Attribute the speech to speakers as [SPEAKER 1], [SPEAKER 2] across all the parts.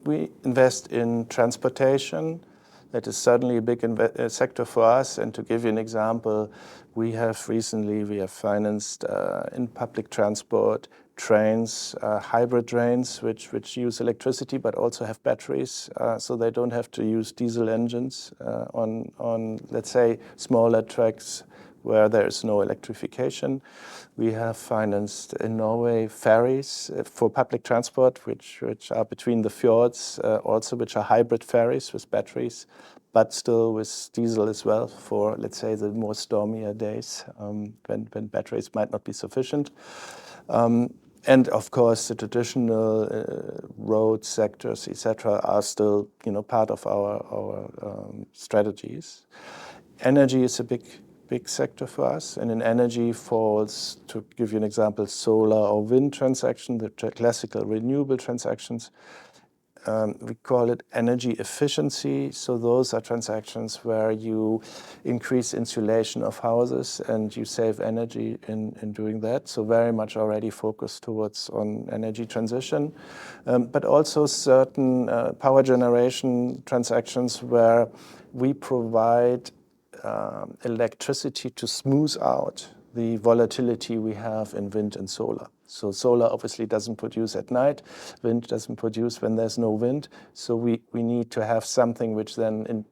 [SPEAKER 1] We invest in transportation. That is certainly a big sector for us. And to give you an example, we have financed in public transport trains, hybrid trains, which use electricity but also have batteries, so they don't have to use diesel engines on, let's say, smaller tracks where there is no electrification. We have financed in Norway ferries for public transport, which are between the fjords, also which are hybrid ferries with batteries, but still with diesel as well for, let's say, the more stormier days when batteries might not be sufficient. And of course, the traditional road sectors, etc., are still, part of our strategies. Energy is a big sector for us, and in energy falls, to give you an example, solar or wind transaction, the classical renewable transactions. We call it energy efficiency. So those are transactions where you increase insulation of houses and you save energy in doing that. So very much already focused towards on energy transition, but also certain power generation transactions where we provide electricity to smooth out the volatility we have in wind and solar. So solar obviously doesn't produce at night, wind doesn't produce when there's no wind. So we need to have something which then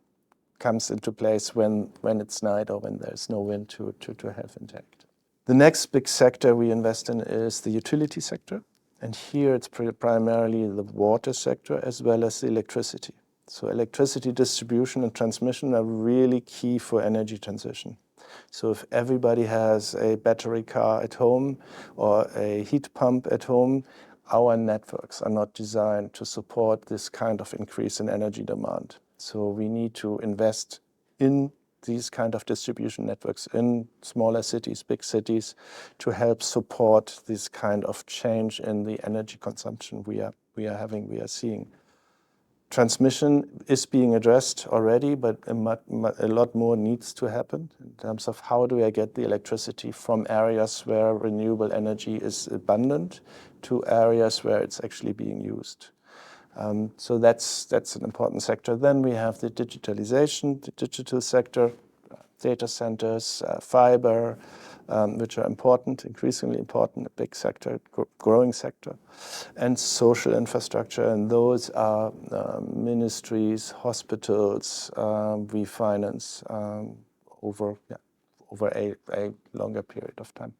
[SPEAKER 1] comes into place when it's night or when there's no wind to have intact. The next big sector we invest in is the utility sector. And here it's primarily the water sector as well as the electricity. So electricity distribution and transmission are really key for energy transition. So if everybody has a battery car at home or a heat pump at home, our networks are not designed to support this kind of increase in energy demand. So we need to invest in these kind of distribution networks in smaller cities, big cities, to help support this kind of change in the energy consumption we are seeing. Transmission is being addressed already, but a lot more needs to happen in terms of how do I get the electricity from areas where renewable energy is abundant to areas where it's actually being used. So that's an important sector. Then we have the digitalization, the digital sector, data centers, fiber, which are important, increasingly important, a big sector, growing sector, and social infrastructure. And those are ministries, hospitals. We finance over a longer period of time.